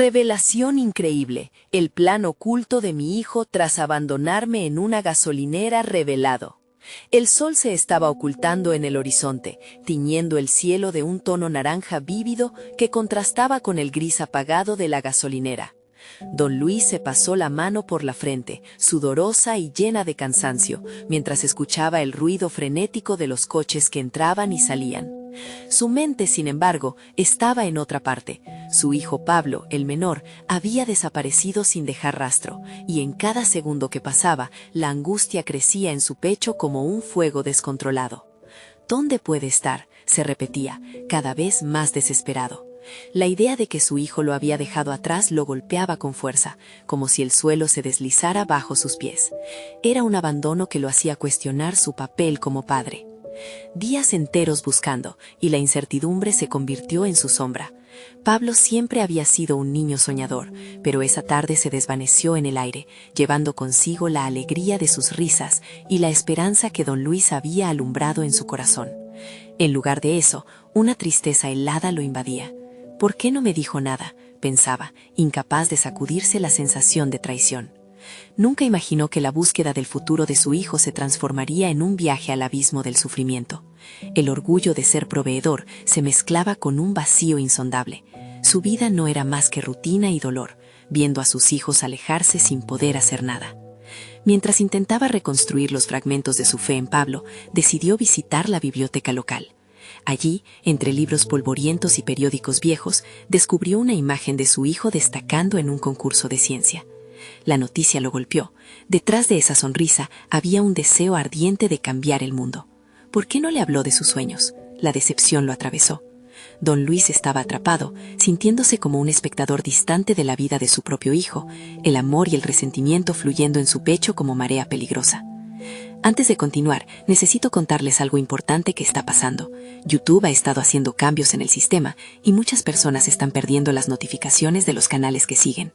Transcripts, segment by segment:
Revelación increíble, el plan oculto de mi hijo tras abandonarme en una gasolinera revelado. El sol se estaba ocultando en el horizonte, tiñendo el cielo de un tono naranja vívido que contrastaba con el gris apagado de la gasolinera. Don Luis se pasó la mano por la frente, sudorosa y llena de cansancio, mientras escuchaba el ruido frenético de los coches que entraban y salían. Su mente, sin embargo, estaba en otra parte. Su hijo Pablo, el menor, había desaparecido sin dejar rastro, y en cada segundo que pasaba, la angustia crecía en su pecho como un fuego descontrolado. ¿Dónde puede estar?, se repetía, cada vez más desesperado. La idea de que su hijo lo había dejado atrás lo golpeaba con fuerza, como si el suelo se deslizara bajo sus pies. Era un abandono que lo hacía cuestionar su papel como padre. Días enteros buscando, y la incertidumbre se convirtió en su sombra. Pablo siempre había sido un niño soñador, pero esa tarde se desvaneció en el aire, llevando consigo la alegría de sus risas y la esperanza que don Luis había alumbrado en su corazón. En lugar de eso, una tristeza helada lo invadía. ¿Por qué no me dijo nada?, pensaba, incapaz de sacudirse la sensación de traición. Nunca imaginó que la búsqueda del futuro de su hijo se transformaría en un viaje al abismo del sufrimiento. El orgullo de ser proveedor se mezclaba con un vacío insondable. Su vida no era más que rutina y dolor, viendo a sus hijos alejarse sin poder hacer nada. Mientras intentaba reconstruir los fragmentos de su fe en Pablo, decidió visitar la biblioteca local. Allí, entre libros polvorientos y periódicos viejos, descubrió una imagen de su hijo destacando en un concurso de ciencia. La noticia lo golpeó. Detrás de esa sonrisa había un deseo ardiente de cambiar el mundo. ¿Por qué no le habló de sus sueños? La decepción lo atravesó. Don Luis estaba atrapado, sintiéndose como un espectador distante de la vida de su propio hijo, el amor y el resentimiento fluyendo en su pecho como marea peligrosa. Antes de continuar, necesito contarles algo importante que está pasando. YouTube ha estado haciendo cambios en el sistema y muchas personas están perdiendo las notificaciones de los canales que siguen.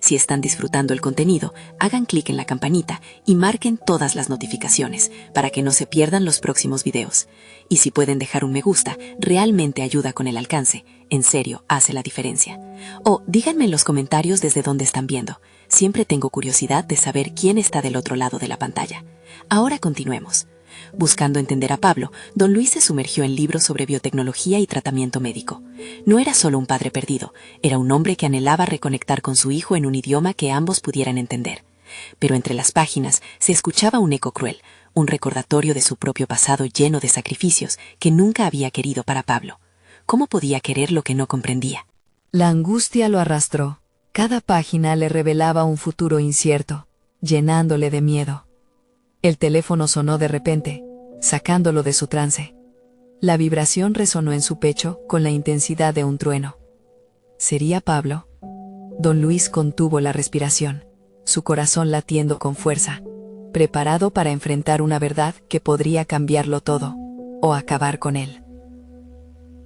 Si están disfrutando el contenido, hagan clic en la campanita y marquen todas las notificaciones para que no se pierdan los próximos videos. Y si pueden dejar un me gusta, realmente ayuda con el alcance. En serio, hace la diferencia. O díganme en los comentarios desde dónde están viendo. Siempre tengo curiosidad de saber quién está del otro lado de la pantalla. Ahora continuemos. Buscando entender a Pablo, don Luis se sumergió en libros sobre biotecnología y tratamiento médico. No era solo un padre perdido, era un hombre que anhelaba reconectar con su hijo en un idioma que ambos pudieran entender. Pero entre las páginas se escuchaba un eco cruel, un recordatorio de su propio pasado lleno de sacrificios que nunca había querido para Pablo. ¿Cómo podía querer lo que no comprendía? La angustia lo arrastró. Cada página le revelaba un futuro incierto, llenándole de miedo. El teléfono sonó de repente, sacándolo de su trance. La vibración resonó en su pecho con la intensidad de un trueno. ¿Sería Pablo? Don Luis contuvo la respiración, su corazón latiendo con fuerza, preparado para enfrentar una verdad que podría cambiarlo todo, o acabar con él.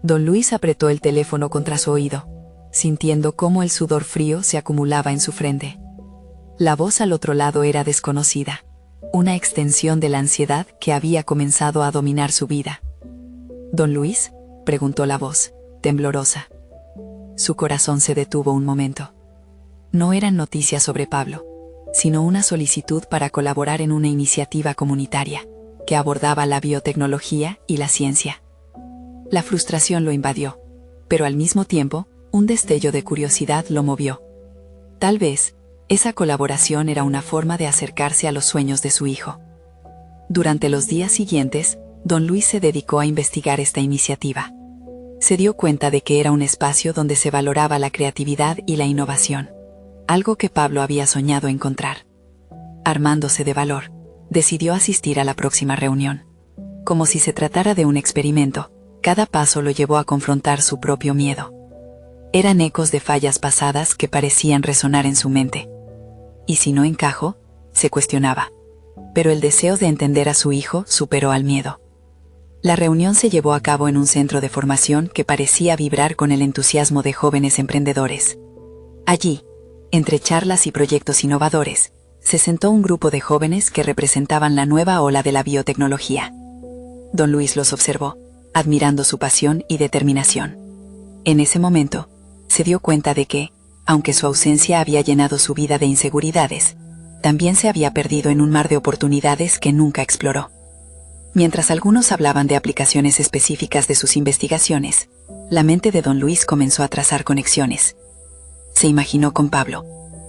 Don Luis apretó el teléfono contra su oído, sintiendo cómo el sudor frío se acumulaba en su frente. La voz al otro lado era desconocida, una extensión de la ansiedad que había comenzado a dominar su vida. «¿Don Luis?», preguntó la voz, temblorosa. Su corazón se detuvo un momento. No eran noticias sobre Pablo, sino una solicitud para colaborar en una iniciativa comunitaria que abordaba la biotecnología y la ciencia. La frustración lo invadió, pero al mismo tiempo, un destello de curiosidad lo movió. Tal vez, esa colaboración era una forma de acercarse a los sueños de su hijo. Durante los días siguientes, don Luis se dedicó a investigar esta iniciativa. Se dio cuenta de que era un espacio donde se valoraba la creatividad y la innovación, algo que Pablo había soñado encontrar. Armándose de valor, decidió asistir a la próxima reunión. Como si se tratara de un experimento, cada paso lo llevó a confrontar su propio miedo. Eran ecos de fallas pasadas que parecían resonar en su mente. ¿Y si no encajo?, se cuestionaba. Pero el deseo de entender a su hijo superó al miedo. La reunión se llevó a cabo en un centro de formación que parecía vibrar con el entusiasmo de jóvenes emprendedores. Allí, entre charlas y proyectos innovadores, se sentó un grupo de jóvenes que representaban la nueva ola de la biotecnología. Don Luis los observó, admirando su pasión y determinación. En ese momento, se dio cuenta de que, Aunque su ausencia había llenado su vida de inseguridades, también se había perdido en un mar de oportunidades que nunca exploró. Mientras algunos hablaban de aplicaciones específicas de sus investigaciones, la mente de don Luis comenzó a trazar conexiones. Se imaginó con Pablo,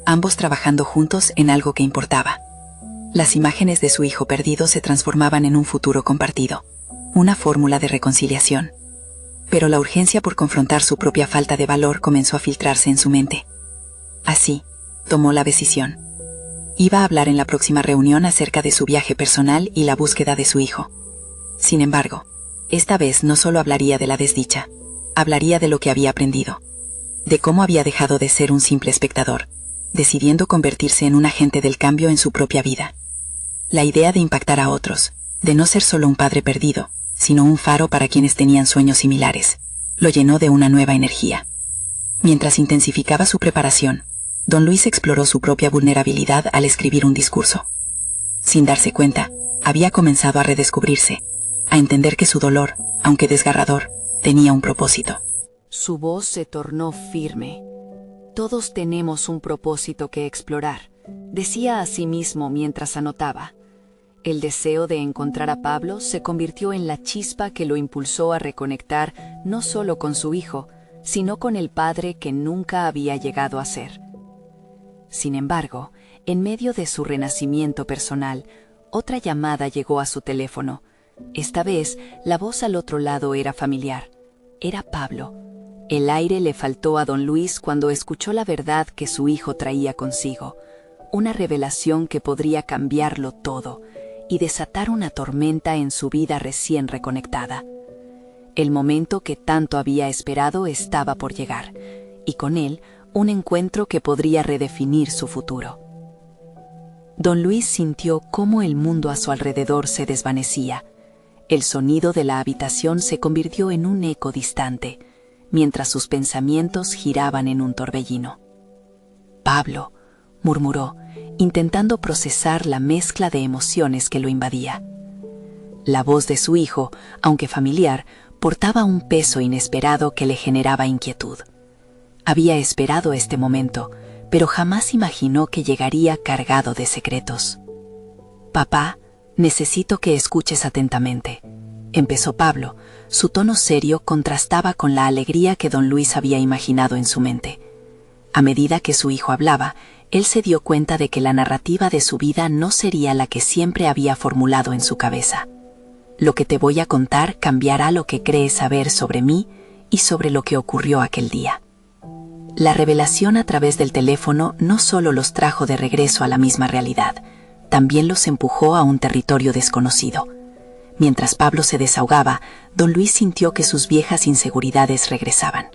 ambos trabajando juntos en algo que importaba. Las imágenes de su hijo perdido se transformaban en un futuro compartido, una fórmula de reconciliación. Pero la urgencia por confrontar su propia falta de valor comenzó a filtrarse en su mente. Así, tomó la decisión. Iba a hablar en la próxima reunión acerca de su viaje personal y la búsqueda de su hijo. Sin embargo, esta vez no solo hablaría de la desdicha, hablaría de lo que había aprendido, de cómo había dejado de ser un simple espectador, decidiendo convertirse en un agente del cambio en su propia vida. La idea de impactar a otros, de no ser solo un padre perdido, sino un faro para quienes tenían sueños similares, lo llenó de una nueva energía. Mientras intensificaba su preparación, don Luis exploró su propia vulnerabilidad al escribir un discurso. Sin darse cuenta, había comenzado a redescubrirse, a entender que su dolor, aunque desgarrador, tenía un propósito. Su voz se tornó firme. Todos tenemos un propósito que explorar, decía a sí mismo mientras anotaba. El deseo de encontrar a Pablo se convirtió en la chispa que lo impulsó a reconectar no solo con su hijo, sino con el padre que nunca había llegado a ser. Sin embargo, en medio de su renacimiento personal, otra llamada llegó a su teléfono. Esta vez, la voz al otro lado era familiar. Era Pablo. El aire le faltó a don Luis cuando escuchó la verdad que su hijo traía consigo, una revelación que podría cambiarlo todo y desatar una tormenta en su vida recién reconectada. El momento que tanto había esperado estaba por llegar, y con él un encuentro que podría redefinir su futuro. Don Luis sintió cómo el mundo a su alrededor se desvanecía. El sonido de la habitación se convirtió en un eco distante, mientras sus pensamientos giraban en un torbellino. «Pablo», murmuró, intentando procesar la mezcla de emociones que lo invadía. La voz de su hijo, aunque familiar, portaba un peso inesperado que le generaba inquietud. Había esperado este momento, pero jamás imaginó que llegaría cargado de secretos. «Papá, necesito que escuches atentamente», empezó Pablo. Su tono serio contrastaba con la alegría que don Luis había imaginado en su mente. A medida que su hijo hablaba, él se dio cuenta de que la narrativa de su vida no sería la que siempre había formulado en su cabeza. «Lo que te voy a contar cambiará lo que crees saber sobre mí y sobre lo que ocurrió aquel día». La revelación a través del teléfono no solo los trajo de regreso a la misma realidad, también los empujó a un territorio desconocido. Mientras Pablo se desahogaba, don Luis sintió que sus viejas inseguridades regresaban,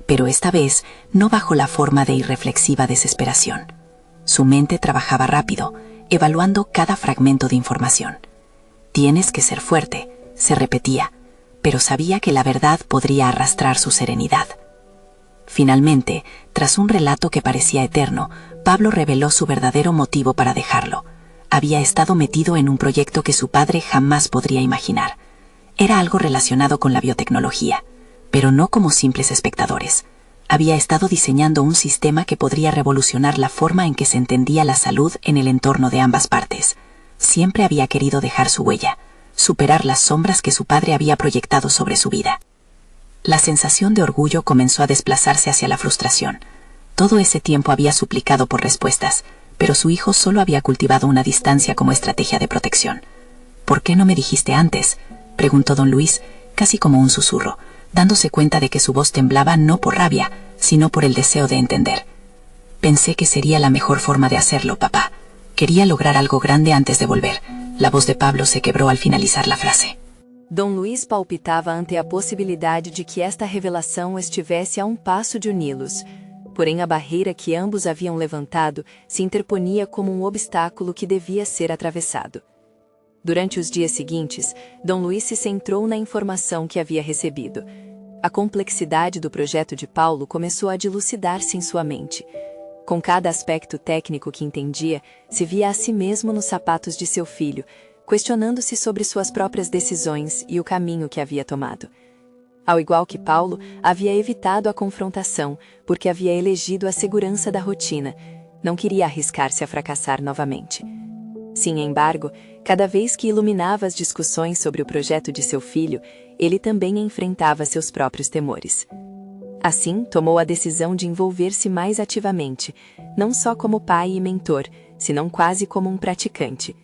pero esta vez no bajo la forma de irreflexiva desesperación. Su mente trabajaba rápido, evaluando cada fragmento de información. «Tienes que ser fuerte», se repetía, pero sabía que la verdad podría arrastrar su serenidad. Finalmente, tras un relato que parecía eterno, Pablo reveló su verdadero motivo para dejarlo. Había estado metido en un proyecto que su padre jamás podría imaginar. Era algo relacionado con la biotecnología, pero no como simples espectadores. Había estado diseñando un sistema que podría revolucionar la forma en que se entendía la salud en el entorno de ambas partes. Siempre había querido dejar su huella, superar las sombras que su padre había proyectado sobre su vida. La sensación de orgullo comenzó a desplazarse hacia la frustración. Todo ese tiempo había suplicado por respuestas, pero su hijo solo había cultivado una distancia como estrategia de protección. «¿Por qué no me dijiste antes?», preguntó don Luis, casi como un susurro, dándose cuenta de que su voz temblaba no por rabia, sino por el deseo de entender. «Pensé que sería la mejor forma de hacerlo, papá. Quería lograr algo grande antes de volver». La voz de Pablo se quebró al finalizar la frase. Dom Luís palpitava ante a possibilidade de que esta revelação estivesse a passo de uni-los. Porém, a barreira que ambos haviam levantado se interponia como obstáculo que devia ser atravessado. Durante os dias seguintes, Dom Luís se centrou na informação que havia recebido. A complexidade do projeto de Paulo começou a dilucidar-se em sua mente. Com cada aspecto técnico que entendia, se via a si mesmo nos sapatos de seu filho, questionando-se sobre suas próprias decisões e o caminho que havia tomado. Ao igual que Paulo, havia evitado a confrontação porque havia elegido a segurança da rotina. Não queria arriscar-se a fracassar novamente. Sem embargo, cada vez que iluminava as discussões sobre o projeto de seu filho, ele também enfrentava seus próprios temores. Assim, tomou a decisão de envolver-se mais ativamente, não só como pai e mentor, senão quase como um praticante.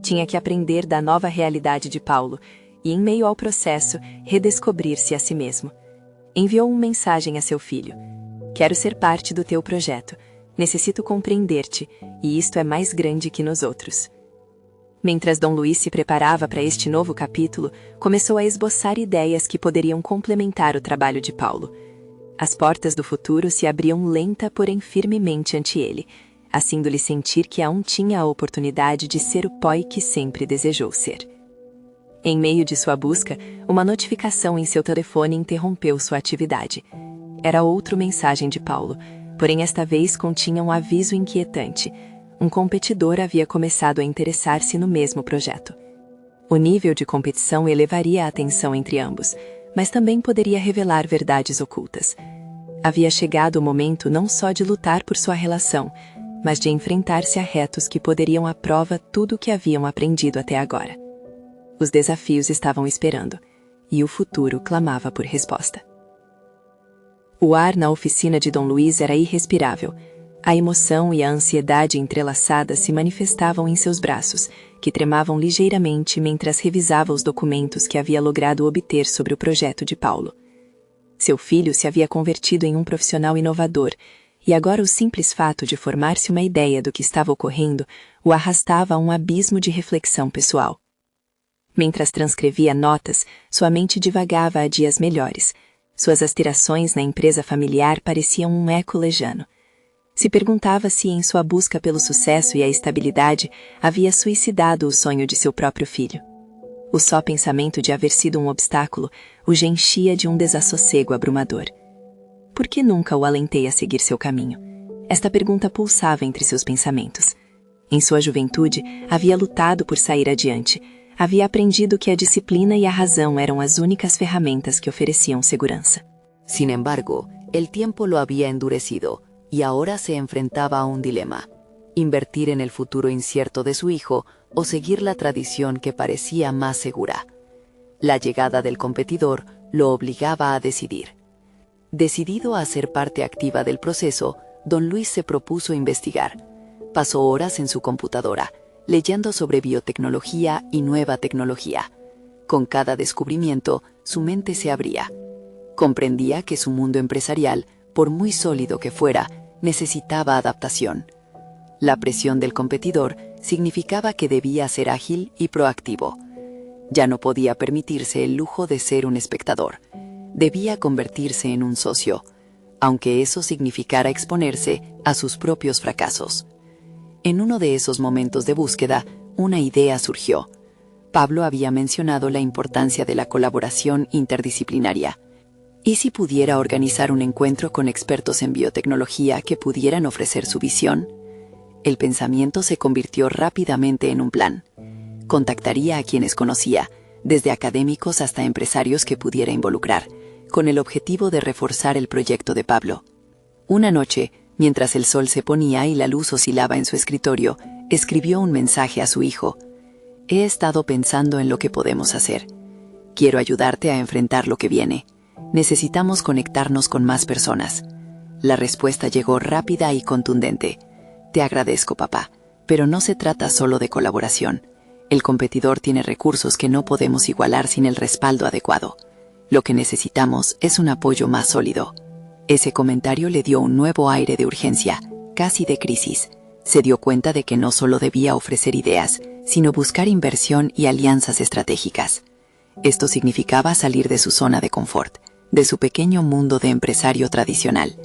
Tinha que aprender da nova realidade de Paulo e, em meio ao processo, redescobrir-se a si mesmo. Enviou uma mensagem a seu filho: "Quero ser parte do teu projeto. Necessito compreender-te, e isto é mais grande que nos outros." Mientras Dom Luís se preparava para este novo capítulo, começou a esboçar ideias que poderiam complementar o trabalho de Paulo. As portas do futuro se abriam lenta, porém firmemente ante ele, haciendo-lhe sentir que aún tinha a oportunidade de ser o pai que sempre desejou ser. Em meio de sua busca, uma notificação em seu telefone interrompeu sua atividade. Era outra mensagem de Paulo, porém esta vez continha um aviso inquietante. Um competidor havia começado a interessar-se no mesmo projeto. O nível de competição elevaria a atenção entre ambos, mas também poderia revelar verdades ocultas. Havia chegado o momento não só de lutar por sua relação, mas de enfrentar-se a retos que poderiam à prova tudo o que haviam aprendido até agora. Os desafios estavam esperando, e o futuro clamava por resposta. O ar na oficina de Dom Luís era irrespirável. A emoção e a ansiedade entrelaçadas se manifestavam em seus braços, que tremavam ligeiramente mentras revisava os documentos que havia logrado obter sobre o projeto de Paulo. Seu filho se havia convertido em um profissional inovador, e agora o simples fato de formar-se uma ideia do que estava ocorrendo o arrastava a um abismo de reflexão pessoal. Mientras transcrevia notas, sua mente divagava a dias melhores. Suas aspirações na empresa familiar pareciam um eco lejano. Se perguntava se, em sua busca pelo sucesso e a estabilidade, havia suicidado o sonho de seu próprio filho. O só pensamento de haver sido um obstáculo o enchia de um desassossego abrumador. Por que nunca o alentei a seguir seu caminho? Esta pergunta pulsava entre seus pensamentos. Em sua juventude, havia lutado por sair adiante. Havia aprendido que a disciplina e a razão eram as únicas ferramentas que ofereciam segurança. Sin embargo, el tiempo lo había endurecido, y ahora se enfrentaba a un dilema: invertir en el futuro incierto de su hijo o seguir la tradición que parecía más segura. La llegada del competidor lo obligaba a decidir. Decidido a ser parte activa del proceso, Don Luis se propuso investigar. Pasó horas en su computadora, leyendo sobre biotecnología y nueva tecnología. Con cada descubrimiento, su mente se abría. Comprendía que su mundo empresarial, por muy sólido que fuera, necesitaba adaptación. La presión del competidor significaba que debía ser ágil y proactivo. Ya no podía permitirse el lujo de ser un espectador. Debía convertirse en un socio, aunque eso significara exponerse a sus propios fracasos. En uno de esos momentos de búsqueda, una idea surgió. Pablo había mencionado la importancia de la colaboración interdisciplinaria. ¿Y si pudiera organizar un encuentro con expertos en biotecnología que pudieran ofrecer su visión? El pensamiento se convirtió rápidamente en un plan. Contactaría a quienes conocía, desde académicos hasta empresarios que pudiera involucrar, con el objetivo de reforzar el proyecto de Pablo. Una noche, mientras el sol se ponía y la luz oscilaba en su escritorio, escribió un mensaje a su hijo. «He estado pensando en lo que podemos hacer. Quiero ayudarte a enfrentar lo que viene. Necesitamos conectarnos con más personas». La respuesta llegó rápida y contundente. «Te agradezco, papá, pero no se trata solo de colaboración. El competidor tiene recursos que no podemos igualar sin el respaldo adecuado. Lo que necesitamos es un apoyo más sólido». Ese comentario le dio un nuevo aire de urgencia, casi de crisis. Se dio cuenta de que no solo debía ofrecer ideas, sino buscar inversión y alianzas estratégicas. Esto significaba salir de su zona de confort, de su pequeño mundo de empresario tradicional.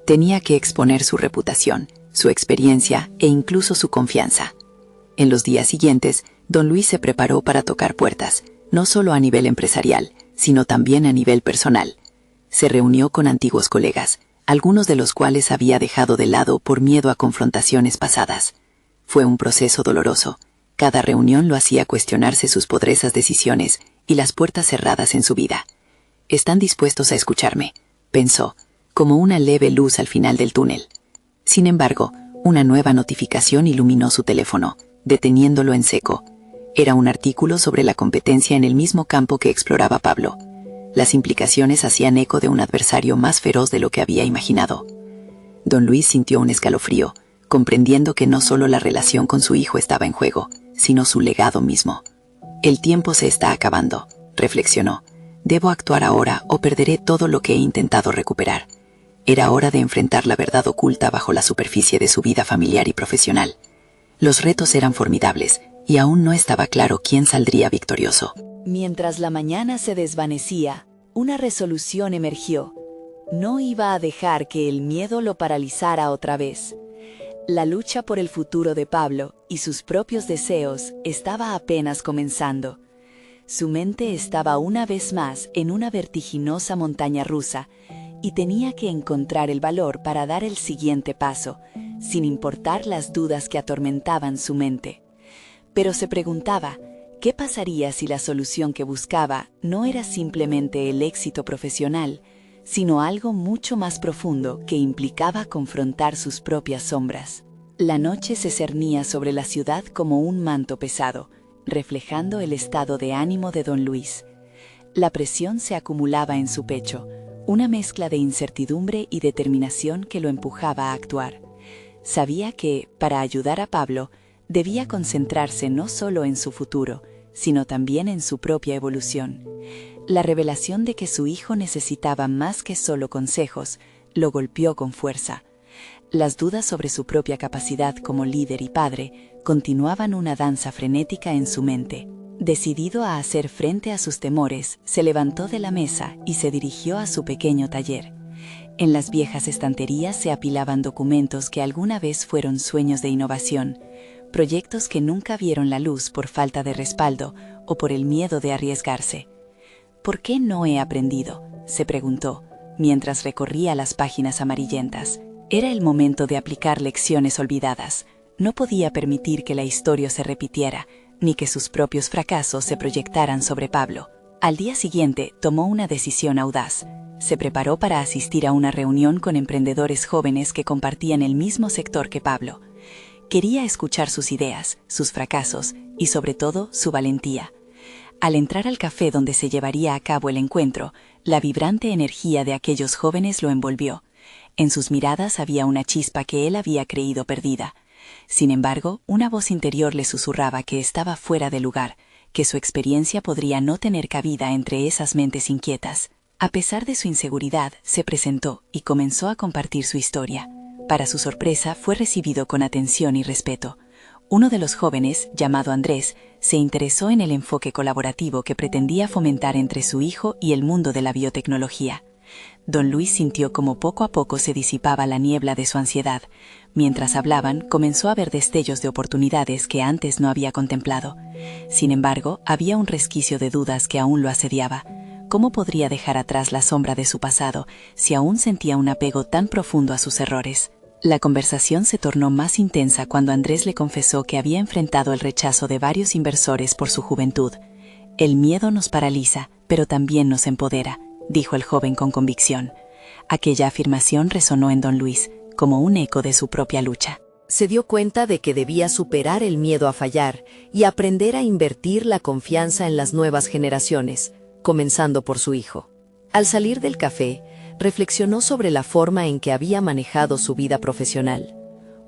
Tenía que exponer su reputación, su experiencia e incluso su confianza. En los días siguientes, Don Luis se preparó para tocar puertas, no solo a nivel empresarial, sino también a nivel personal. Se reunió con antiguos colegas, algunos de los cuales había dejado de lado por miedo a confrontaciones pasadas. Fue un proceso doloroso. Cada reunión lo hacía cuestionarse sus poderosas decisiones y las puertas cerradas en su vida. Están dispuestos a escucharme, pensó, como una leve luz al final del túnel. Sin embargo, una nueva notificación iluminó su teléfono, deteniéndolo en seco. Era un artículo sobre la competencia en el mismo campo que exploraba Pablo. Las implicaciones hacían eco de un adversario más feroz de lo que había imaginado. Don Luis sintió un escalofrío, comprendiendo que no solo la relación con su hijo estaba en juego, sino su legado mismo. El tiempo se está acabando, reflexionó. Debo actuar ahora o perderé todo lo que he intentado recuperar. Era hora de enfrentar la verdad oculta bajo la superficie de su vida familiar y profesional. Los retos eran formidables, y aún no estaba claro quién saldría victorioso. Mientras la mañana se desvanecía, una resolución emergió. No iba a dejar que el miedo lo paralizara otra vez. La lucha por el futuro de Pablo y sus propios deseos estaba apenas comenzando. Su mente estaba una vez más en una vertiginosa montaña rusa y tenía que encontrar el valor para dar el siguiente paso, sin importar las dudas que atormentaban su mente. Pero se preguntaba, ¿qué pasaría si la solución que buscaba no era simplemente el éxito profesional, sino algo mucho más profundo que implicaba confrontar sus propias sombras? La noche se cernía sobre la ciudad como un manto pesado, reflejando el estado de ánimo de don Luis. La presión se acumulaba en su pecho, una mezcla de incertidumbre y determinación que lo empujaba a actuar. Sabía que, para ayudar a Pablo, debía concentrarse no solo en su futuro, sino también en su propia evolución. La revelación de que su hijo necesitaba más que solo consejos lo golpeó con fuerza. Las dudas sobre su propia capacidad como líder y padre continuaban una danza frenética en su mente. Decidido a hacer frente a sus temores, se levantó de la mesa y se dirigió a su pequeño taller. En las viejas estanterías se apilaban documentos que alguna vez fueron sueños de innovación, proyectos que nunca vieron la luz por falta de respaldo o por el miedo de arriesgarse. ¿Por qué no he aprendido?, se preguntó, mientras recorría las páginas amarillentas. Era el momento de aplicar lecciones olvidadas. No podía permitir que la historia se repitiera, ni que sus propios fracasos se proyectaran sobre Pablo. Al día siguiente tomó una decisión audaz. Se preparó para asistir a una reunión con emprendedores jóvenes que compartían el mismo sector que Pablo. Quería escuchar sus ideas, sus fracasos y sobre todo su valentía. Al entrar al café donde se llevaría a cabo el encuentro, la vibrante energía de aquellos jóvenes lo envolvió. En sus miradas había una chispa que él había creído perdida. Sin embargo, una voz interior le susurraba que estaba fuera de lugar, que su experiencia podría no tener cabida entre esas mentes inquietas. A pesar de su inseguridad, se presentó y comenzó a compartir su historia. Para su sorpresa, fue recibido con atención y respeto. Uno de los jóvenes, llamado Andrés, se interesó en el enfoque colaborativo que pretendía fomentar entre su hijo y el mundo de la biotecnología. Don Luis sintió como poco a poco se disipaba la niebla de su ansiedad. Mientras hablaban, comenzó a ver destellos de oportunidades que antes no había contemplado. Sin embargo, había un resquicio de dudas que aún lo asediaba. ¿Cómo podría dejar atrás la sombra de su pasado si aún sentía un apego tan profundo a sus errores? La conversación se tornó más intensa cuando Andrés le confesó que había enfrentado el rechazo de varios inversores por su juventud. El miedo nos paraliza, pero también nos empodera, dijo el joven con convicción. Aquella afirmación resonó en don Luis, como un eco de su propia lucha. Se dio cuenta de que debía superar el miedo a fallar y aprender a invertir la confianza en las nuevas generaciones, comenzando por su hijo. Al salir del café, reflexionó sobre la forma en que había manejado su vida profesional.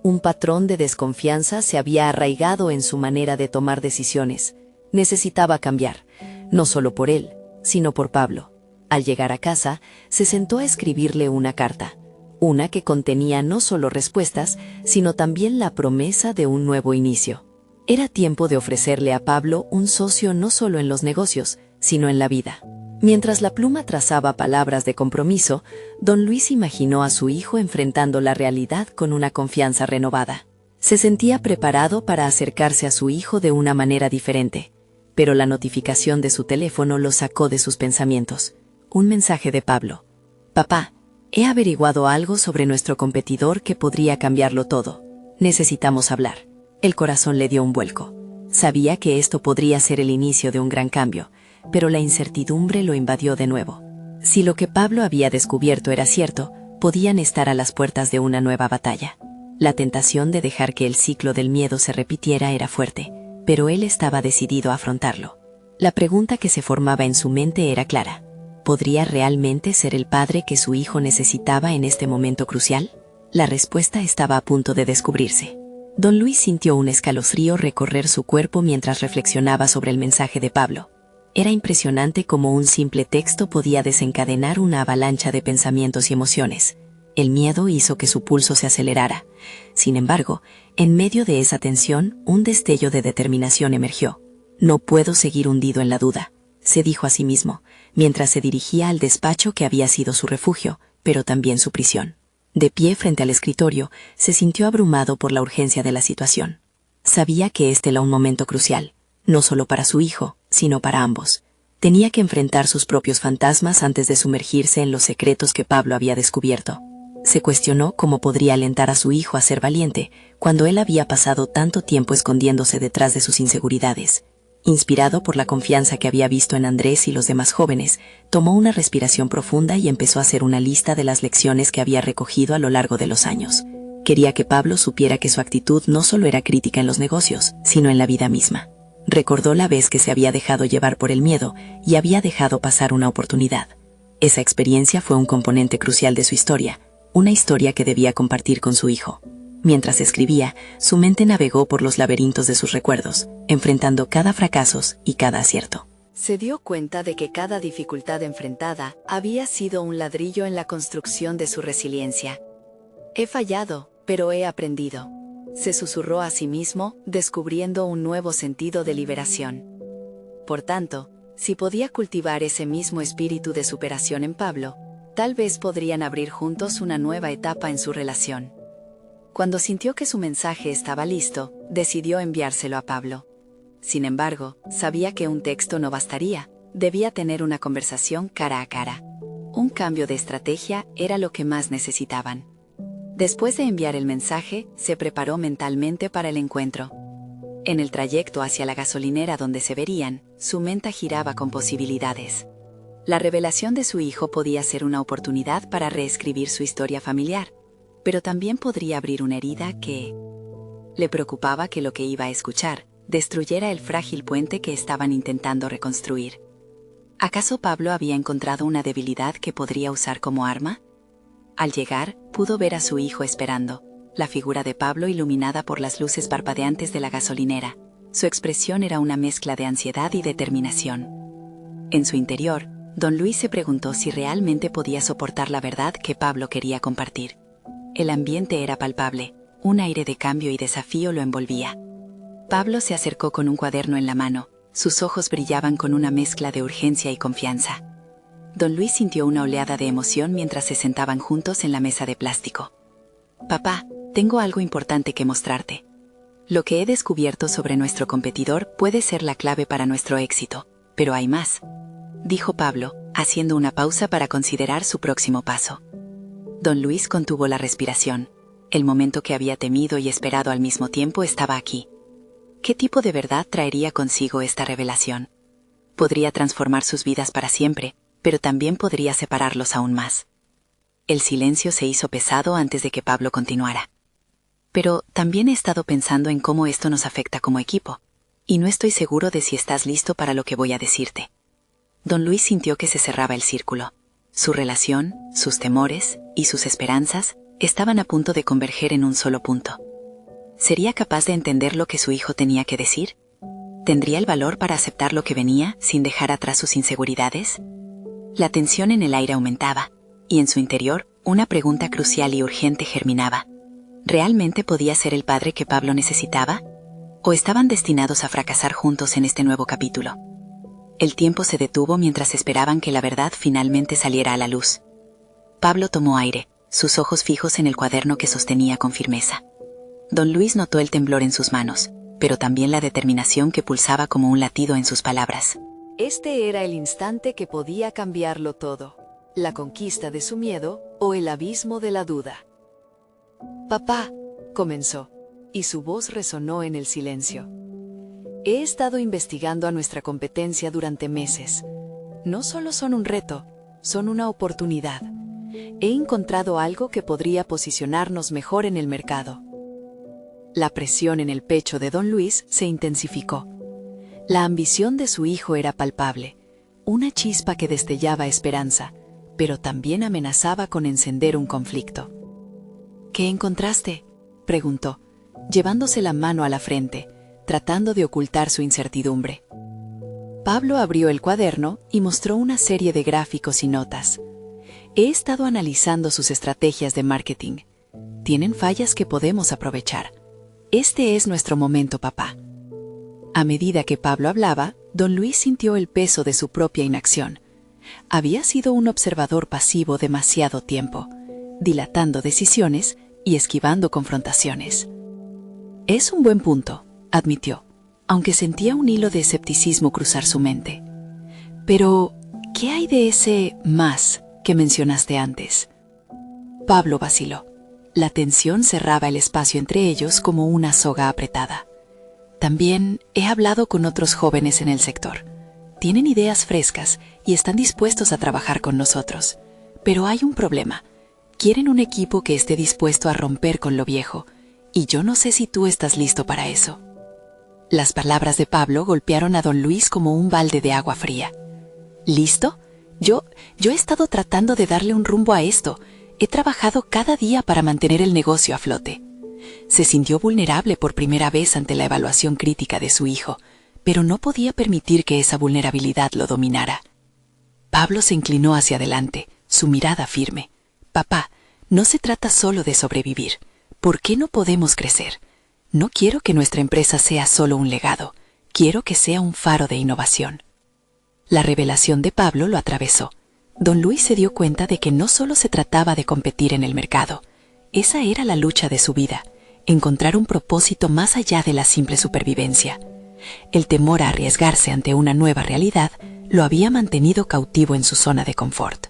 Un patrón de desconfianza se había arraigado en su manera de tomar decisiones. Necesitaba cambiar, no solo por él, sino por Pablo. Al llegar a casa, se sentó a escribirle una carta, una que contenía no solo respuestas, sino también la promesa de un nuevo inicio. Era tiempo de ofrecerle a Pablo un socio no solo en los negocios, sino en la vida. Mientras la pluma trazaba palabras de compromiso, don Luis imaginó a su hijo enfrentando la realidad con una confianza renovada. Se sentía preparado para acercarse a su hijo de una manera diferente, pero la notificación de su teléfono lo sacó de sus pensamientos. Un mensaje de Pablo. Papá, he averiguado algo sobre nuestro competidor que podría cambiarlo todo. Necesitamos hablar. El corazón le dio un vuelco. Sabía que esto podría ser el inicio de un gran cambio, pero la incertidumbre lo invadió de nuevo. Si lo que Pablo había descubierto era cierto, podían estar a las puertas de una nueva batalla. La tentación de dejar que el ciclo del miedo se repitiera era fuerte, pero él estaba decidido a afrontarlo. La pregunta que se formaba en su mente era clara. ¿Podría realmente ser el padre que su hijo necesitaba en este momento crucial? La respuesta estaba a punto de descubrirse. Don Luis sintió un escalofrío recorrer su cuerpo mientras reflexionaba sobre el mensaje de Pablo. Era impresionante cómo un simple texto podía desencadenar una avalancha de pensamientos y emociones. El miedo hizo que su pulso se acelerara. Sin embargo, en medio de esa tensión, un destello de determinación emergió. No puedo seguir hundido en la duda, se dijo a sí mismo, mientras se dirigía al despacho que había sido su refugio, pero también su prisión. De pie frente al escritorio, se sintió abrumado por la urgencia de la situación. Sabía que este era un momento crucial, no solo para su hijo, sino para ambos. Tenía que enfrentar sus propios fantasmas antes de sumergirse en los secretos que Pablo había descubierto. Se cuestionó cómo podría alentar a su hijo a ser valiente, cuando él había pasado tanto tiempo escondiéndose detrás de sus inseguridades. Inspirado por la confianza que había visto en Andrés y los demás jóvenes, tomó una respiración profunda y empezó a hacer una lista de las lecciones que había recogido a lo largo de los años. Quería que Pablo supiera que su actitud no solo era crítica en los negocios, sino en la vida misma. Recordó la vez que se había dejado llevar por el miedo y había dejado pasar una oportunidad. Esa experiencia fue un componente crucial de su historia, una historia que debía compartir con su hijo. Mientras escribía, su mente navegó por los laberintos de sus recuerdos, enfrentando cada fracaso y cada acierto. Se dio cuenta de que cada dificultad enfrentada había sido un ladrillo en la construcción de su resiliencia. He fallado, pero he aprendido. Se susurró a sí mismo, descubriendo un nuevo sentido de liberación. Por tanto, si podía cultivar ese mismo espíritu de superación en Pablo, tal vez podrían abrir juntos una nueva etapa en su relación. Cuando sintió que su mensaje estaba listo, decidió enviárselo a Pablo. Sin embargo, sabía que un texto no bastaría, debía tener una conversación cara a cara. Un cambio de estrategia era lo que más necesitaban. Después de enviar el mensaje, se preparó mentalmente para el encuentro. En el trayecto hacia la gasolinera donde se verían, su mente giraba con posibilidades. La revelación de su hijo podía ser una oportunidad para reescribir su historia familiar, pero también podría abrir una herida que le preocupaba que lo que iba a escuchar destruyera el frágil puente que estaban intentando reconstruir. ¿Acaso Pablo había encontrado una debilidad que podría usar como arma? Al llegar, pudo ver a su hijo esperando, la figura de Pablo iluminada por las luces parpadeantes de la gasolinera. Su expresión era una mezcla de ansiedad y determinación. En su interior, don Luis se preguntó si realmente podía soportar la verdad que Pablo quería compartir. El ambiente era palpable, un aire de cambio y desafío lo envolvía. Pablo se acercó con un cuaderno en la mano, sus ojos brillaban con una mezcla de urgencia y confianza. Don Luis sintió una oleada de emoción mientras se sentaban juntos en la mesa de plástico. «Papá, tengo algo importante que mostrarte. Lo que he descubierto sobre nuestro competidor puede ser la clave para nuestro éxito, pero hay más», dijo Pablo, haciendo una pausa para considerar su próximo paso. Don Luis contuvo la respiración. El momento que había temido y esperado al mismo tiempo estaba aquí. ¿Qué tipo de verdad traería consigo esta revelación? Podría transformar sus vidas para siempre, pero también podría separarlos aún más. El silencio se hizo pesado antes de que Pablo continuara. Pero también he estado pensando en cómo esto nos afecta como equipo, y no estoy seguro de si estás listo para lo que voy a decirte. Don Luis sintió que se cerraba el círculo. Su relación, sus temores y sus esperanzas estaban a punto de converger en un solo punto. ¿Sería capaz de entender lo que su hijo tenía que decir? ¿Tendría el valor para aceptar lo que venía sin dejar atrás sus inseguridades? La tensión en el aire aumentaba, y en su interior, una pregunta crucial y urgente germinaba. ¿Realmente podía ser el padre que Pablo necesitaba? ¿O estaban destinados a fracasar juntos en este nuevo capítulo? El tiempo se detuvo mientras esperaban que la verdad finalmente saliera a la luz. Pablo tomó aire, sus ojos fijos en el cuaderno que sostenía con firmeza. Don Luis notó el temblor en sus manos, pero también la determinación que pulsaba como un latido en sus palabras. Este era el instante que podía cambiarlo todo, la conquista de su miedo o el abismo de la duda. «Papá», comenzó, y su voz resonó en el silencio. «He estado investigando a nuestra competencia durante meses. No solo son un reto, son una oportunidad. He encontrado algo que podría posicionarnos mejor en el mercado. La presión en el pecho de don Luis se intensificó. La ambición de su hijo era palpable, una chispa que destellaba esperanza, pero también amenazaba con encender un conflicto. ¿Qué encontraste?, preguntó, llevándose la mano a la frente, tratando de ocultar su incertidumbre. Pablo abrió el cuaderno y mostró una serie de gráficos y notas. He estado analizando sus estrategias de marketing. Tienen fallas que podemos aprovechar. Este es nuestro momento, papá. A medida que Pablo hablaba, don Luis sintió el peso de su propia inacción. Había sido un observador pasivo demasiado tiempo, dilatando decisiones y esquivando confrontaciones. Es un buen punto, admitió, aunque sentía un hilo de escepticismo cruzar su mente. Pero, ¿qué hay de ese más que mencionaste antes? Pablo vaciló. La tensión cerraba el espacio entre ellos como una soga apretada. También he hablado con otros jóvenes en el sector. Tienen ideas frescas y están dispuestos a trabajar con nosotros. Pero hay un problema. Quieren un equipo que esté dispuesto a romper con lo viejo, y yo no sé si tú estás listo para eso. Las palabras de Pablo golpearon a don Luis como un balde de agua fría. ¿Listo? Yo he estado tratando de darle un rumbo a esto. He trabajado cada día para mantener el negocio a flote. Se sintió vulnerable por primera vez ante la evaluación crítica de su hijo, pero no podía permitir que esa vulnerabilidad lo dominara. Pablo se inclinó hacia adelante, su mirada firme. Papá, no se trata solo de sobrevivir. ¿Por qué no podemos crecer? No quiero que nuestra empresa sea solo un legado. Quiero que sea un faro de innovación. La revelación de Pablo lo atravesó. Don Luis se dio cuenta de que no solo se trataba de competir en el mercado. Esa era la lucha de su vida, encontrar un propósito más allá de la simple supervivencia. El temor a arriesgarse ante una nueva realidad lo había mantenido cautivo en su zona de confort.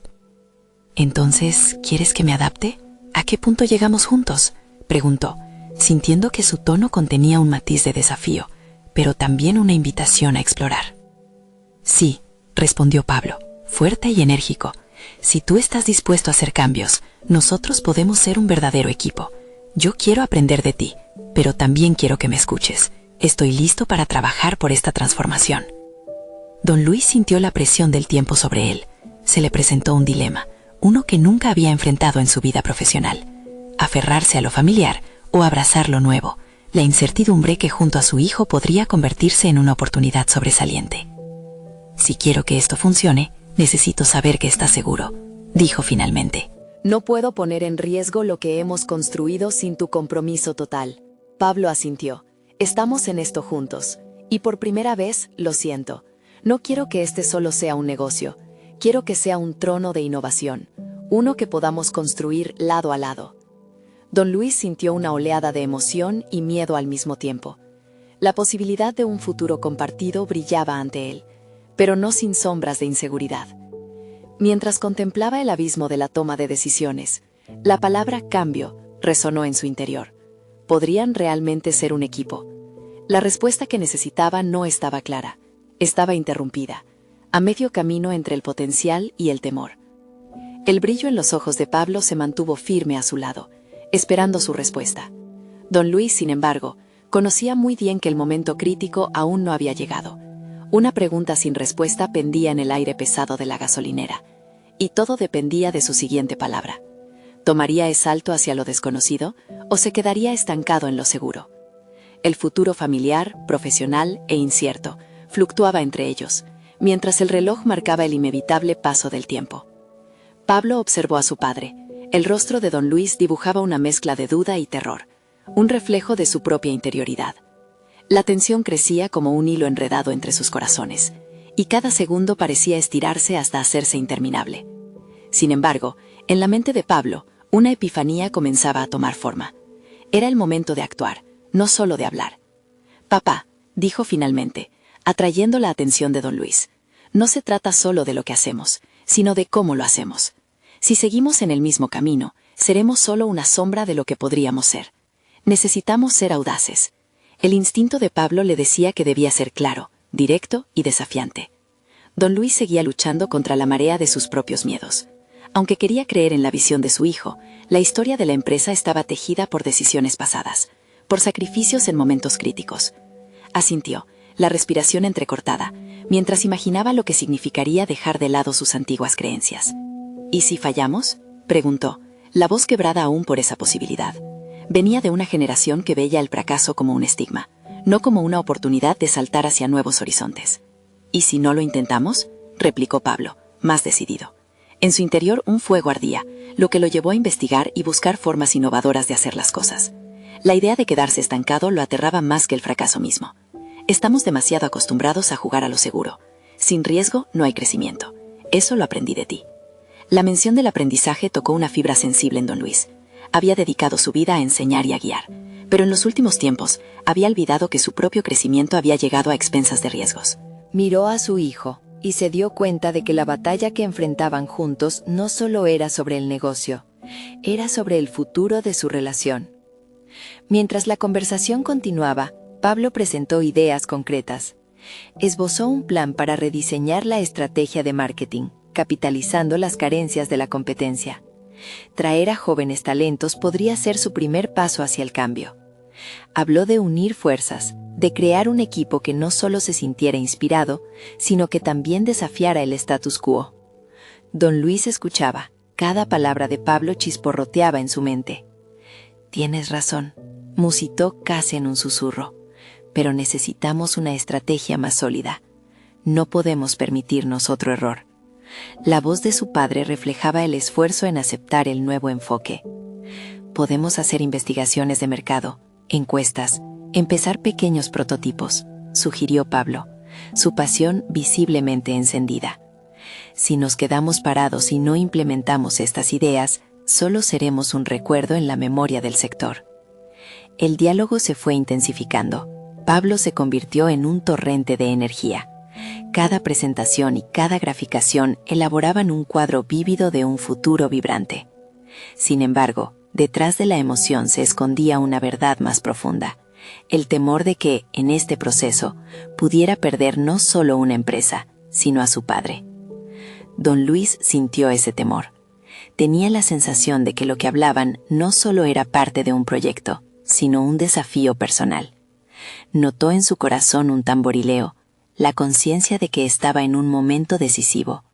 «Entonces, ¿quieres que me adapte? ¿A qué punto llegamos juntos?», preguntó, sintiendo que su tono contenía un matiz de desafío, pero también una invitación a explorar. «Sí», respondió Pablo, fuerte y enérgico. «Si tú estás dispuesto a hacer cambios, nosotros podemos ser un verdadero equipo. Yo quiero aprender de ti, pero también quiero que me escuches. Estoy listo para trabajar por esta transformación». Don Luis sintió la presión del tiempo sobre él. Se le presentó un dilema, uno que nunca había enfrentado en su vida profesional: aferrarse a lo familiar o abrazar lo nuevo, la incertidumbre que junto a su hijo podría convertirse en una oportunidad sobresaliente. «Si quiero que esto funcione, necesito saber que estás seguro», dijo finalmente. «No puedo poner en riesgo lo que hemos construido sin tu compromiso total». Pablo asintió. «Estamos en esto juntos. Y por primera vez, lo siento. No quiero que este solo sea un negocio. Quiero que sea un trono de innovación, uno que podamos construir lado a lado». Don Luis sintió una oleada de emoción y miedo al mismo tiempo. La posibilidad de un futuro compartido brillaba ante él, pero no sin sombras de inseguridad. Mientras contemplaba el abismo de la toma de decisiones, la palabra cambio resonó en su interior. ¿Podrían realmente ser un equipo? La respuesta que necesitaba no estaba clara, estaba interrumpida, a medio camino entre el potencial y el temor. El brillo en los ojos de Pablo se mantuvo firme a su lado, esperando su respuesta. Don Luis, sin embargo, conocía muy bien que el momento crítico aún no había llegado. Una pregunta sin respuesta pendía en el aire pesado de la gasolinera, y todo dependía de su siguiente palabra. ¿Tomaría el salto hacia lo desconocido o se quedaría estancado en lo seguro? El futuro familiar, profesional e incierto fluctuaba entre ellos, mientras el reloj marcaba el inevitable paso del tiempo. Pablo observó a su padre. El rostro de don Luis dibujaba una mezcla de duda y terror, un reflejo de su propia interioridad. La tensión crecía como un hilo enredado entre sus corazones, y cada segundo parecía estirarse hasta hacerse interminable. Sin embargo, en la mente de Pablo, una epifanía comenzaba a tomar forma. Era el momento de actuar, no solo de hablar. «Papá», dijo finalmente, atrayendo la atención de don Luis, «no se trata solo de lo que hacemos, sino de cómo lo hacemos. Si seguimos en el mismo camino, seremos solo una sombra de lo que podríamos ser. Necesitamos ser audaces». El instinto de Pablo le decía que debía ser claro, directo y desafiante. Don Luis seguía luchando contra la marea de sus propios miedos. Aunque quería creer en la visión de su hijo, la historia de la empresa estaba tejida por decisiones pasadas, por sacrificios en momentos críticos. Asintió, la respiración entrecortada, mientras imaginaba lo que significaría dejar de lado sus antiguas creencias. ¿Y si fallamos?, preguntó, la voz quebrada aún por esa posibilidad. Venía de una generación que veía el fracaso como un estigma, no como una oportunidad de saltar hacia nuevos horizontes. ¿Y si no lo intentamos?, replicó Pablo, más decidido. En su interior un fuego ardía, lo que lo llevó a investigar y buscar formas innovadoras de hacer las cosas. La idea de quedarse estancado lo aterraba más que el fracaso mismo. Estamos demasiado acostumbrados a jugar a lo seguro. Sin riesgo no hay crecimiento. Eso lo aprendí de ti. La mención del aprendizaje tocó una fibra sensible en don Luis. Había dedicado su vida a enseñar y a guiar, pero en los últimos tiempos había olvidado que su propio crecimiento había llegado a expensas de riesgos. Miró a su hijo y se dio cuenta de que la batalla que enfrentaban juntos no solo era sobre el negocio, era sobre el futuro de su relación. Mientras la conversación continuaba, Pablo presentó ideas concretas. Esbozó un plan para rediseñar la estrategia de marketing, capitalizando las carencias de la competencia. Traer a jóvenes talentos podría ser su primer paso hacia el cambio. Habló de unir fuerzas, de crear un equipo que no solo se sintiera inspirado, sino que también desafiara el status quo. Don Luis escuchaba, cada palabra de Pablo chisporroteaba en su mente. «Tienes razón», musitó casi en un susurro, «pero necesitamos una estrategia más sólida. No podemos permitirnos otro error». La voz de su padre reflejaba el esfuerzo en aceptar el nuevo enfoque. «Podemos hacer investigaciones de mercado, encuestas, empezar pequeños prototipos», sugirió Pablo, su pasión visiblemente encendida. «Si nos quedamos parados y no implementamos estas ideas, solo seremos un recuerdo en la memoria del sector». El diálogo se fue intensificando. Pablo se convirtió en un torrente de energía. Cada presentación y cada graficación elaboraban un cuadro vívido de un futuro vibrante. Sin embargo, detrás de la emoción se escondía una verdad más profunda, el temor de que, en este proceso, pudiera perder no solo una empresa, sino a su padre. Don Luis sintió ese temor. Tenía la sensación de que lo que hablaban no solo era parte de un proyecto, sino un desafío personal. Notó en su corazón un tamborileo, la conciencia de que estaba en un momento decisivo,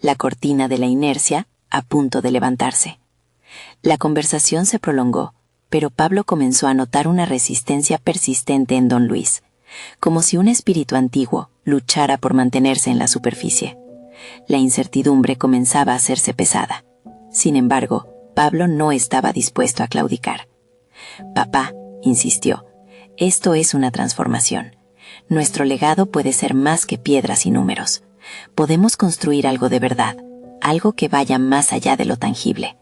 la cortina de la inercia a punto de levantarse. La conversación se prolongó, pero Pablo comenzó a notar una resistencia persistente en don Luis, como si un espíritu antiguo luchara por mantenerse en la superficie. La incertidumbre comenzaba a hacerse pesada. Sin embargo, Pablo no estaba dispuesto a claudicar. «Papá», insistió, «esto es una transformación. Nuestro legado puede ser más que piedras y números. Podemos construir algo de verdad, algo que vaya más allá de lo tangible.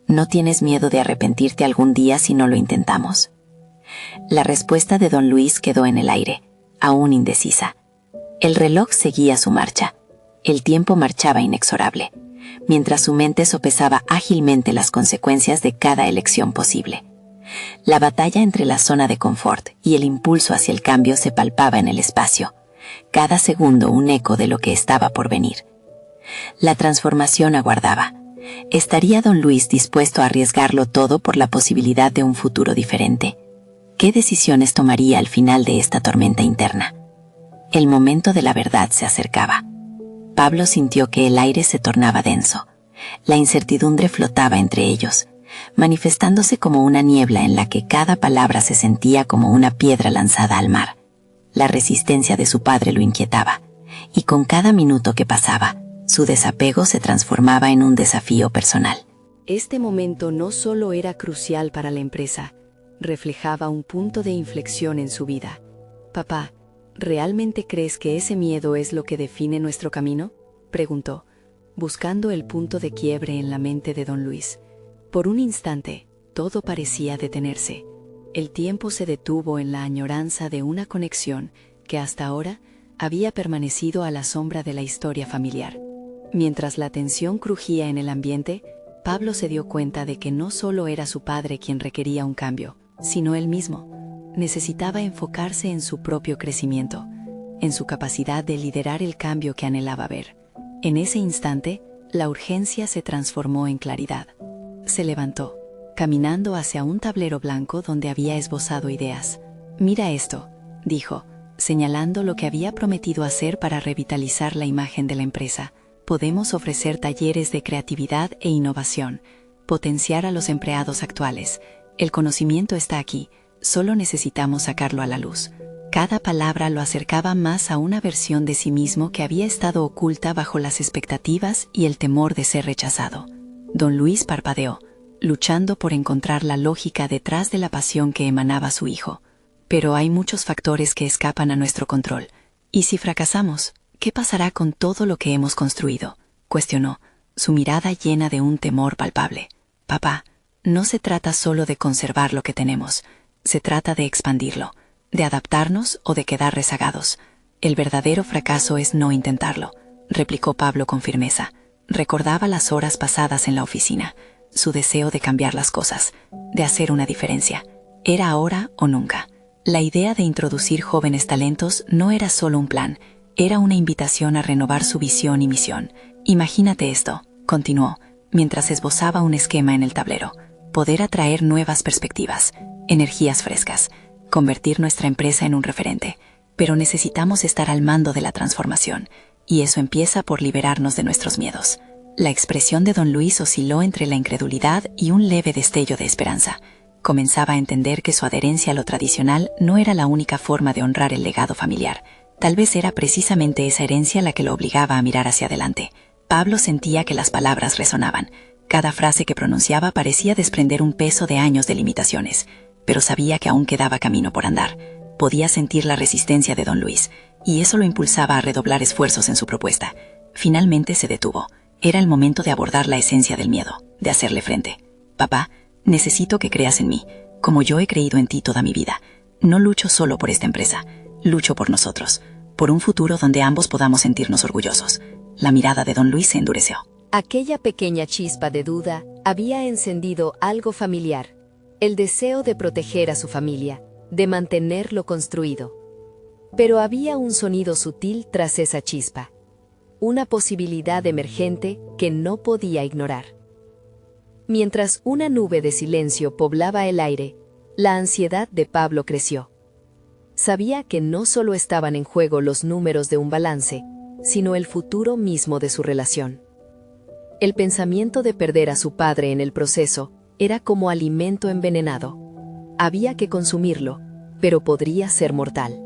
¿No tienes miedo de arrepentirte algún día si no lo intentamos?» La respuesta de don Luis quedó en el aire, aún indecisa. El reloj seguía su marcha. El tiempo marchaba inexorable, mientras su mente sopesaba ágilmente las consecuencias de cada elección posible. La batalla entre la zona de confort y el impulso hacia el cambio se palpaba en el espacio, cada segundo un eco de lo que estaba por venir. La transformación aguardaba. ¿Estaría don Luis dispuesto a arriesgarlo todo por la posibilidad de un futuro diferente? ¿Qué decisiones tomaría al final de esta tormenta interna? El momento de la verdad se acercaba. Pablo sintió que el aire se tornaba denso. La incertidumbre flotaba entre ellos, manifestándose como una niebla en la que cada palabra se sentía como una piedra lanzada al mar. La resistencia de su padre lo inquietaba, y con cada minuto que pasaba, su desapego se transformaba en un desafío personal. Este momento no solo era crucial para la empresa, reflejaba un punto de inflexión en su vida. «Papá, ¿realmente crees que ese miedo es lo que define nuestro camino?», preguntó, buscando el punto de quiebre en la mente de don Luis. Por un instante, todo parecía detenerse. El tiempo se detuvo en la añoranza de una conexión que hasta ahora había permanecido a la sombra de la historia familiar. Mientras la tensión crujía en el ambiente, Pablo se dio cuenta de que no solo era su padre quien requería un cambio, sino él mismo. Necesitaba enfocarse en su propio crecimiento. en su capacidad de liderar el cambio que anhelaba ver. En ese instante, la urgencia se transformó en claridad. Se levantó, caminando hacia un tablero blanco donde había esbozado ideas. «Mira esto», dijo, señalando lo que había prometido hacer para revitalizar la imagen de la empresa. «Podemos ofrecer talleres de creatividad e innovación, potenciar a los empleados actuales. El conocimiento está aquí, solo necesitamos sacarlo a la luz». Cada palabra lo acercaba más a una versión de sí mismo que había estado oculta bajo las expectativas y el temor de ser rechazado. Don Luis parpadeó, luchando por encontrar la lógica detrás de la pasión que emanaba su hijo. «Pero hay muchos factores que escapan a nuestro control. ¿Y si fracasamos? ¿Qué pasará con todo lo que hemos construido?», cuestionó, su mirada llena de un temor palpable. «Papá, no se trata solo de conservar lo que tenemos, se trata de expandirlo, de adaptarnos o de quedar rezagados. El verdadero fracaso es no intentarlo», replicó Pablo con firmeza. Recordaba las horas pasadas en la oficina, su deseo de cambiar las cosas, de hacer una diferencia. Era ahora o nunca. La idea de introducir jóvenes talentos no era solo un plan, era una invitación a renovar su visión y misión. «Imagínate esto», continuó, mientras esbozaba un esquema en el tablero. «Poder atraer nuevas perspectivas, energías frescas, convertir nuestra empresa en un referente. Pero necesitamos estar al mando de la transformación, y eso empieza por liberarnos de nuestros miedos». La expresión de don Luis osciló entre la incredulidad y un leve destello de esperanza. Comenzaba a entender que su adherencia a lo tradicional no era la única forma de honrar el legado familiar. Tal vez era precisamente esa herencia la que lo obligaba a mirar hacia adelante. Pablo sentía que las palabras resonaban. Cada frase que pronunciaba parecía desprender un peso de años de limitaciones, pero sabía que aún quedaba camino por andar. Podía sentir la resistencia de don Luis, y eso lo impulsaba a redoblar esfuerzos en su propuesta. Finalmente se detuvo. Era el momento de abordar la esencia del miedo, de hacerle frente. «Papá, necesito que creas en mí, como yo he creído en ti toda mi vida. No lucho solo por esta empresa, lucho por nosotros, por un futuro donde ambos podamos sentirnos orgullosos». La mirada de don Luis se endureció. Aquella pequeña chispa de duda había encendido algo familiar, el deseo de proteger a su familia, de mantenerlo construido. Pero había un sonido sutil tras esa chispa, una posibilidad emergente que no podía ignorar. Mientras una nube de silencio poblaba el aire, la ansiedad de Pablo creció. Sabía que no solo estaban en juego los números de un balance, sino el futuro mismo de su relación. El pensamiento de perder a su padre en el proceso era como alimento envenenado. Había que consumirlo, pero podría ser mortal.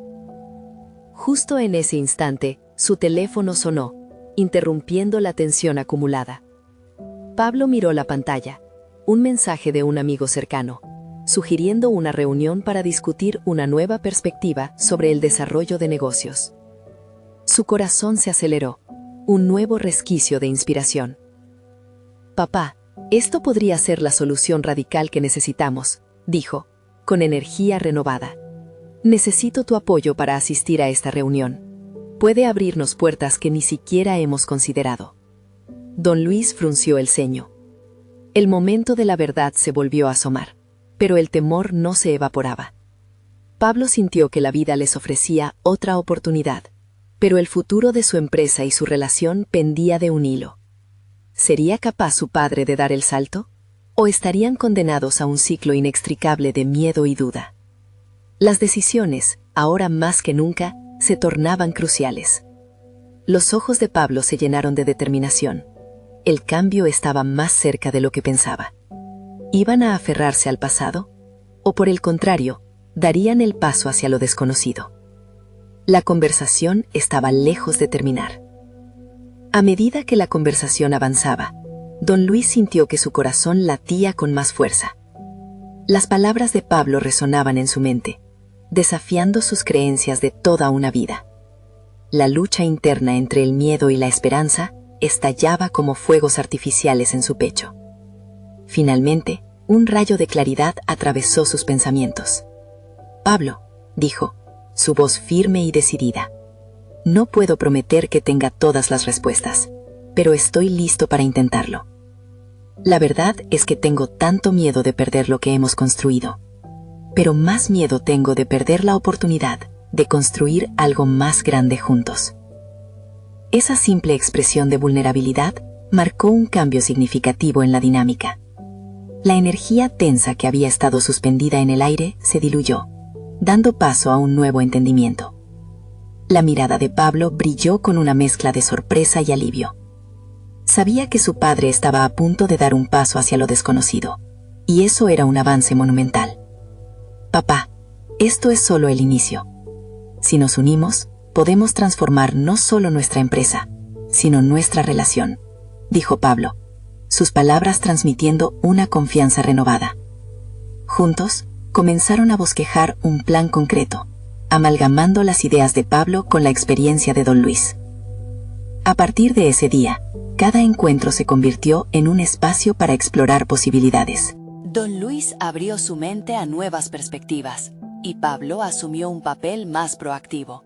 Justo en ese instante, su teléfono sonó, interrumpiendo la tensión acumulada. Pablo miró la pantalla, un mensaje de un amigo cercano, sugiriendo una reunión para discutir una nueva perspectiva sobre el desarrollo de negocios. Su corazón se aceleró, un nuevo resquicio de inspiración. «Papá, esto podría ser la solución radical que necesitamos», dijo, con energía renovada. «Necesito tu apoyo para asistir a esta reunión. Puede abrirnos puertas que ni siquiera hemos considerado». Don Luis frunció el ceño. El momento de la verdad se volvió a asomar, pero el temor no se evaporaba. Pablo sintió que la vida les ofrecía otra oportunidad, pero el futuro de su empresa y su relación pendía de un hilo. ¿Sería capaz su padre de dar el salto? ¿O estarían condenados a un ciclo inextricable de miedo y duda? Las decisiones, ahora más que nunca, se tornaban cruciales. Los ojos de Pablo se llenaron de determinación. El cambio estaba más cerca de lo que pensaba. ¿Iban a aferrarse al pasado? ¿O por el contrario, darían el paso hacia lo desconocido? La conversación estaba lejos de terminar. A medida que la conversación avanzaba, don Luis sintió que su corazón latía con más fuerza. Las palabras de Pablo resonaban en su mente, desafiando sus creencias de toda una vida. La lucha interna entre el miedo y la esperanza estallaba como fuegos artificiales en su pecho. Finalmente, un rayo de claridad atravesó sus pensamientos. «Pablo», dijo, su voz firme y decidida, «no puedo prometer que tenga todas las respuestas, pero estoy listo para intentarlo. La verdad es que tengo tanto miedo de perder lo que hemos construido, pero más miedo tengo de perder la oportunidad de construir algo más grande juntos. Esa simple expresión de vulnerabilidad marcó un cambio significativo en la dinámica. La energía tensa que había estado suspendida en el aire se diluyó, dando paso a un nuevo entendimiento. La mirada de Pablo brilló con una mezcla de sorpresa y alivio. Sabía que su padre estaba a punto de dar un paso hacia lo desconocido, y eso era un avance monumental. Papá, esto es solo el inicio. Si nos unimos, podemos transformar no solo nuestra empresa, sino nuestra relación, dijo Pablo, sus palabras transmitiendo una confianza renovada. Juntos, comenzaron a bosquejar un plan concreto, amalgamando las ideas de Pablo con la experiencia de don Luis. A partir de ese día, cada encuentro se convirtió en un espacio para explorar posibilidades. Don Luis abrió su mente a nuevas perspectivas, y Pablo asumió un papel más proactivo.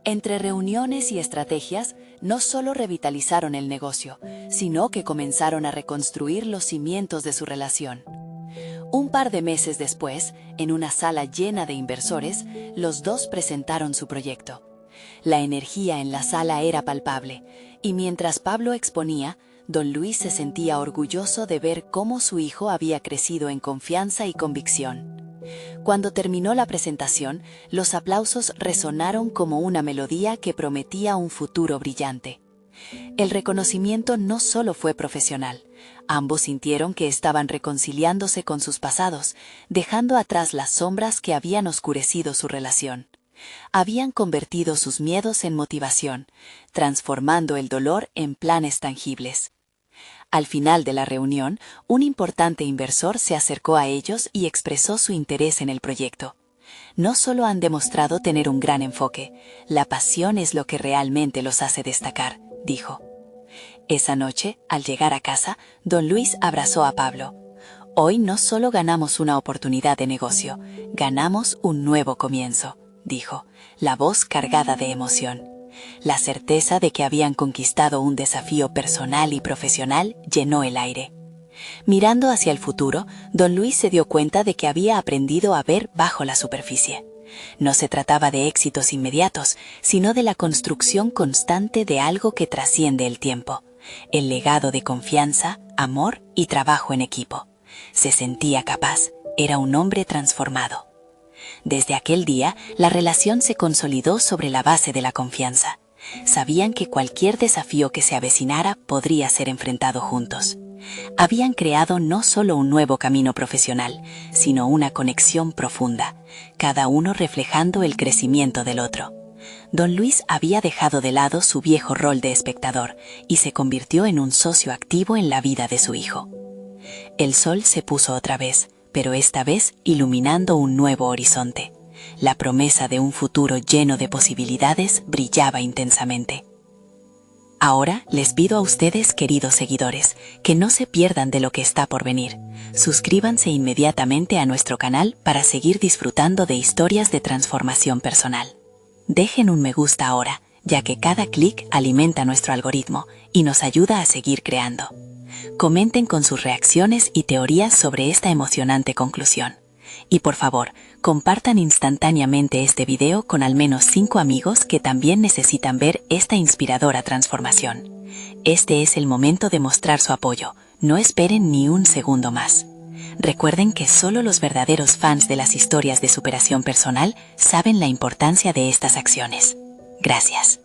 Entre reuniones y estrategias, no solo revitalizaron el negocio, sino que comenzaron a reconstruir los cimientos de su relación. Un par de meses después, en una sala llena de inversores, los dos presentaron su proyecto. La energía en la sala era palpable, y mientras Pablo exponía, don Luis se sentía orgulloso de ver cómo su hijo había crecido en confianza y convicción. Cuando terminó la presentación, los aplausos resonaron como una melodía que prometía un futuro brillante. El reconocimiento no solo fue profesional, ambos sintieron que estaban reconciliándose con sus pasados, dejando atrás las sombras que habían oscurecido su relación. Habían convertido sus miedos en motivación, transformando el dolor en planes tangibles. Al final de la reunión, un importante inversor se acercó a ellos y expresó su interés en el proyecto. No solo han demostrado tener un gran enfoque, la pasión es lo que realmente los hace destacar, dijo. Esa noche, al llegar a casa, don Luis abrazó a Pablo. Hoy no solo ganamos una oportunidad de negocio, ganamos un nuevo comienzo, dijo, la voz cargada de emoción. La certeza de que habían conquistado un desafío personal y profesional llenó el aire. Mirando hacia el futuro, don Luis se dio cuenta de que había aprendido a ver bajo la superficie. No se trataba de éxitos inmediatos, sino de la construcción constante de algo que trasciende el tiempo, el legado de confianza, amor y trabajo en equipo. Se sentía capaz, era un hombre transformado. Desde aquel día, la relación se consolidó sobre la base de la confianza. Sabían que cualquier desafío que se avecinara podría ser enfrentado juntos. Habían creado no solo un nuevo camino profesional, sino una conexión profunda, cada uno reflejando el crecimiento del otro. Don Luis había dejado de lado su viejo rol de espectador y se convirtió en un socio activo en la vida de su hijo. El sol se puso otra vez, pero esta vez iluminando un nuevo horizonte. La promesa de un futuro lleno de posibilidades brillaba intensamente. Ahora les pido a ustedes, queridos seguidores, que no se pierdan de lo que está por venir. Suscríbanse inmediatamente a nuestro canal para seguir disfrutando de historias de transformación personal. Dejen un me gusta ahora, ya que cada clic alimenta nuestro algoritmo y nos ayuda a seguir creando. Comenten con sus reacciones y teorías sobre esta emocionante conclusión. Y por favor, compartan instantáneamente este video con al menos 5 amigos que también necesitan ver esta inspiradora transformación. Este es el momento de mostrar su apoyo, no esperen ni un segundo más. Recuerden que solo los verdaderos fans de las historias de superación personal saben la importancia de estas acciones. Gracias.